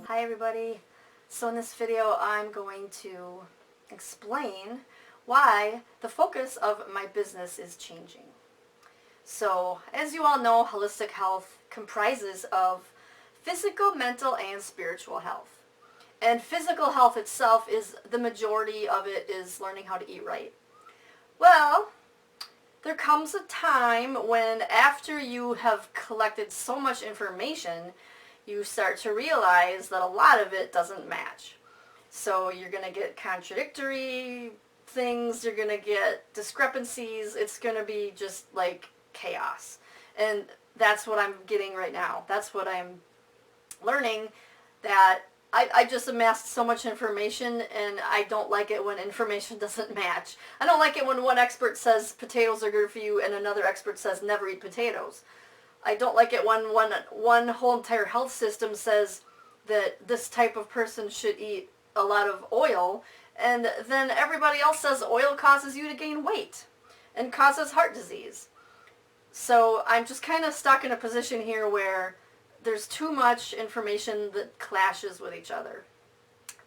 Hi everybody. So in this video I'm going to explain why the focus of my business is changing. So as you all know, holistic health comprises of physical, mental, and spiritual health. And physical health itself is the majority of it is learning how to eat right. Well, there comes a time when after you have collected so much information, you start to realize that a lot of it doesn't match. So you're going to get contradictory things, you're going to get discrepancies, it's going to be just like chaos. And that's what I'm getting right now. That's what I'm learning, that I just amassed so much information and I don't like it when information doesn't match. I don't like it when one expert says potatoes are good for you and another expert says never eat potatoes. I don't like it when one whole entire health system says that this type of person should eat a lot of oil, and then everybody else says oil causes you to gain weight and causes heart disease. So I'm just kind of stuck in a position here where there's too much information that clashes with each other.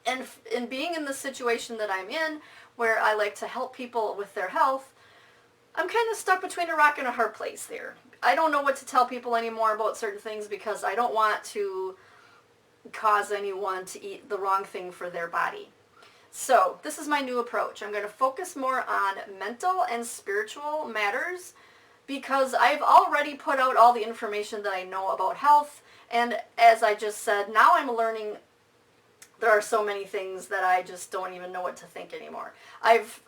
And in being in the situation that I'm in, where I like to help people with their health, I'm kind of stuck between a rock and a hard place there. I don't know what to tell people anymore about certain things because I don't want to cause anyone to eat the wrong thing for their body. So this is my new approach. I'm going to focus more on mental and spiritual matters because I've already put out all the information that I know about health. And as I just said, now I'm learning there are so many things that I just don't even know what to think anymore. I've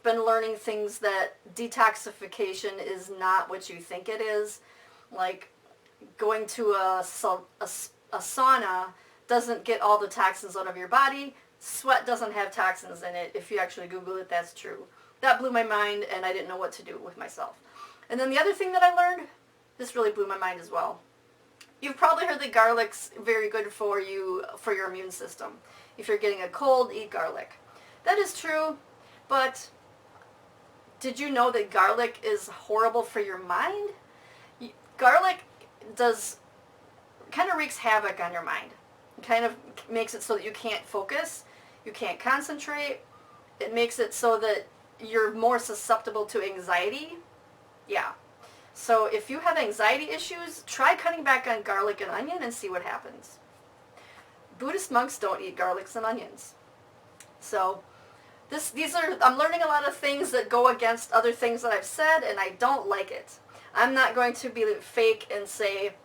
been learning things that detoxification is not what you think it is. Like going to a sauna doesn't get all the toxins out of your body. Sweat doesn't have toxins in it. If you actually Google it, that's true. That blew my mind and I didn't know what to do with myself. And then the other thing that I learned, this really blew my mind as well. You've probably heard that garlic's very good for you, for your immune system. If you're getting a cold, eat garlic. That is true, but did you know that garlic is horrible for your mind? Garlic kind of wreaks havoc on your mind. It kind of makes it so that you can't focus, you can't concentrate. It makes it so that you're more susceptible to anxiety. Yeah. So if you have anxiety issues, try cutting back on garlic and onion and see what happens. Buddhist monks don't eat garlics and onions. So I'm learning a lot of things that go against other things that I've said, and I don't like it. I'm not going to be fake and say,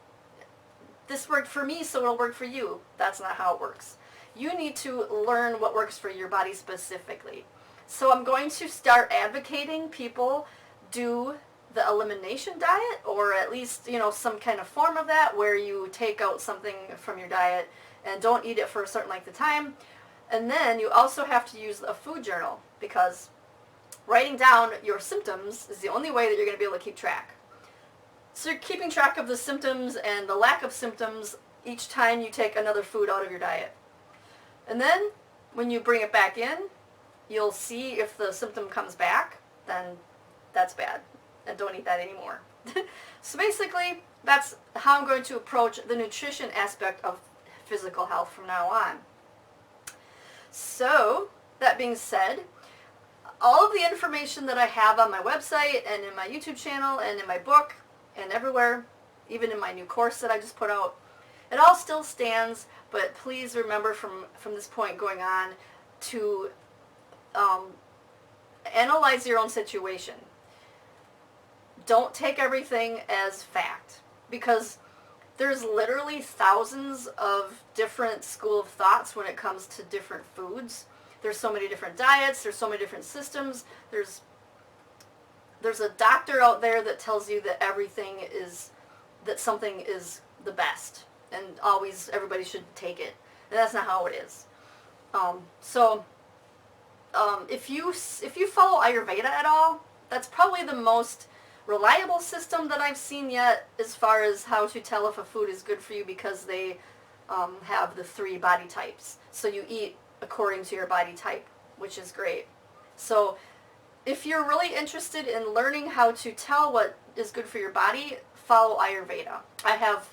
this worked for me, so it'll work for you. That's not how it works. You need to learn what works for your body specifically. So I'm going to start advocating people do the elimination diet, or at least, some kind of form of that where you take out something from your diet and don't eat it for a certain length of time. And then you also have to use a food journal, because writing down your symptoms is the only way that you're going to be able to keep track. So you're keeping track of the symptoms and the lack of symptoms each time you take another food out of your diet. And then when you bring it back in, you'll see if the symptom comes back, then that's bad. And don't eat that anymore. So basically, that's how I'm going to approach the nutrition aspect of physical health from now on. So, that being said, all of the information that I have on my website and in my YouTube channel and in my book and everywhere, even in my new course that I just put out, it all still stands, but please remember from this point going on to analyze your own situation. Don't take everything as fact, because there's literally thousands of different school of thoughts when it comes to different foods. There's so many different diets, there's so many different systems. There's a doctor out there that tells you that something is the best and always everybody should take it. And that's not how it is. If you follow Ayurveda at all, that's probably the most reliable system that I've seen yet as far as how to tell if a food is good for you, because they have the 3 body types. So you eat according to your body type, which is great. So if you're really interested in learning how to tell what is good for your body, follow Ayurveda. I have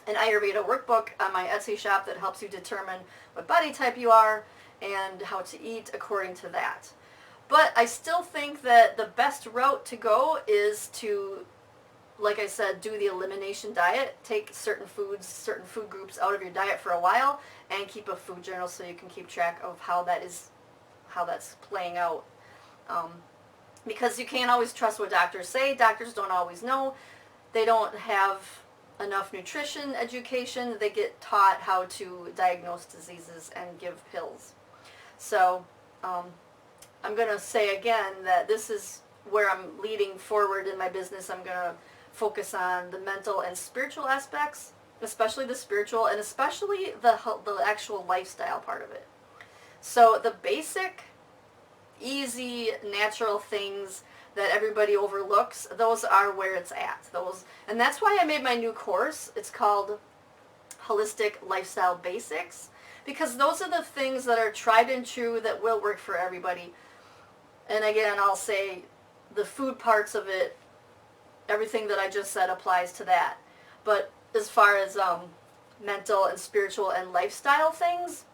an Ayurveda workbook on my Etsy shop that helps you determine what body type you are and how to eat according to that. But I still think that the best route to go is to, like I said, do the elimination diet. Take certain foods, certain food groups out of your diet for a while, and keep a food journal so you can keep track of how that's playing out. Because you can't always trust what doctors say. Doctors don't always know. They don't have enough nutrition education. They get taught how to diagnose diseases and give pills. So I'm going to say again that this is where I'm leading forward in my business. I'm going to focus on the mental and spiritual aspects, especially the spiritual, and especially the actual lifestyle part of it. So the basic, easy, natural things that everybody overlooks, those are where it's at. And that's why I made my new course. It's called Holistic Lifestyle Basics, because those are the things that are tried and true that will work for everybody. And again, I'll say the food parts of it, everything that I just said applies to that. But as far as mental and spiritual and lifestyle things,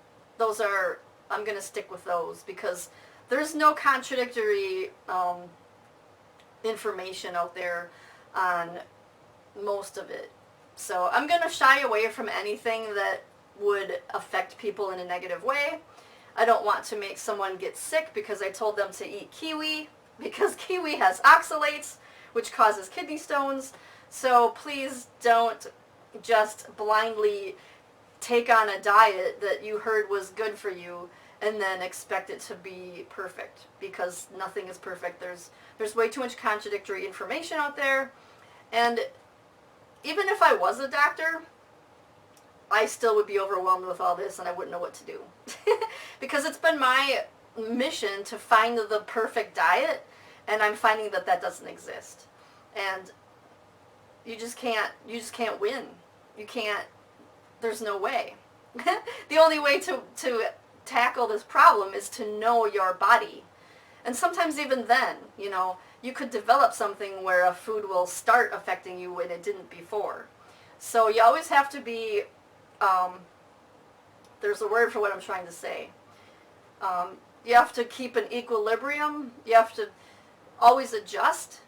I'm going to stick with those, because there's no contradictory information out there on most of it. So I'm going to shy away from anything that would affect people in a negative way. I don't want to make someone get sick because I told them to eat kiwi, because kiwi has oxalates, which causes kidney stones. So please don't just blindly take on a diet that you heard was good for you and then expect it to be perfect, because nothing is perfect. There's way too much contradictory information out there. And even if I was a doctor, I still would be overwhelmed with all this and I wouldn't know what to do. Because it's been my mission to find the perfect diet, and I'm finding that that doesn't exist. And you just can't win. You can't, there's no way. The only way to tackle this problem is to know your body. And sometimes even then, you could develop something where a food will start affecting you when it didn't before. So you always have to be, there's a word for what I'm trying to say. You have to keep an equilibrium. You have to always adjust.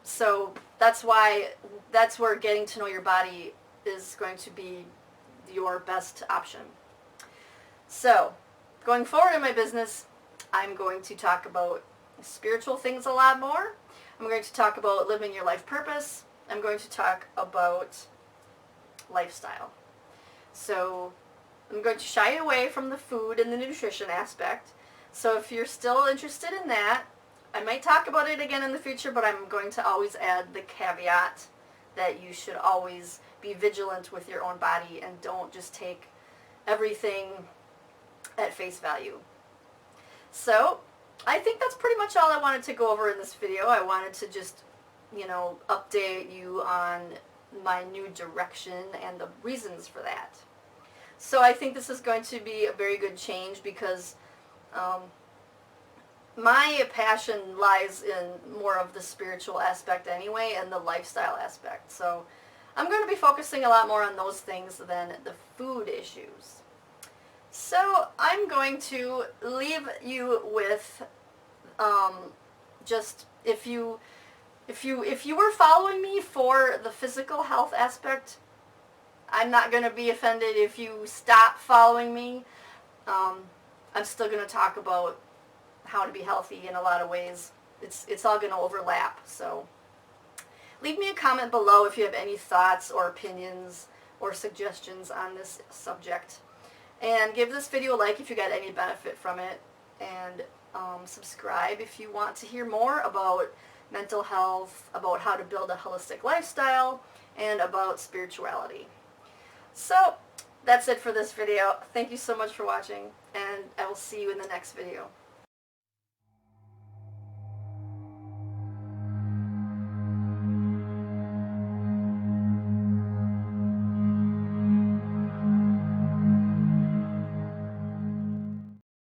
So that's where getting to know your body is going to be your best option. So going forward in my business, I'm going to talk about spiritual things a lot more. I'm going to talk about living your life purpose. I'm going to talk about lifestyle. So I'm going to shy away from the food and the nutrition aspect. So if you're still interested in that, I might talk about it again in the future, but I'm going to always add the caveat that you should always be vigilant with your own body and don't just take everything at face value. So I think that's pretty much all I wanted to go over in this video. I wanted to just, update you on my new direction and the reasons for that. So I think this is going to be a very good change, because my passion lies in more of the spiritual aspect anyway, and the lifestyle aspect. So I'm going to be focusing a lot more on those things than the food issues. So I'm going to leave you with just if you were following me for the physical health aspect, I'm not going to be offended if you stop following me. I'm still going to talk about how to be healthy in a lot of ways. It's all going to overlap. So leave me a comment below if you have any thoughts or opinions or suggestions on this subject. And give this video a like if you got any benefit from it. And subscribe if you want to hear more about mental health, about how to build a holistic lifestyle, and about spirituality. So that's it for this video. Thank you so much for watching, and I will see you in the next video.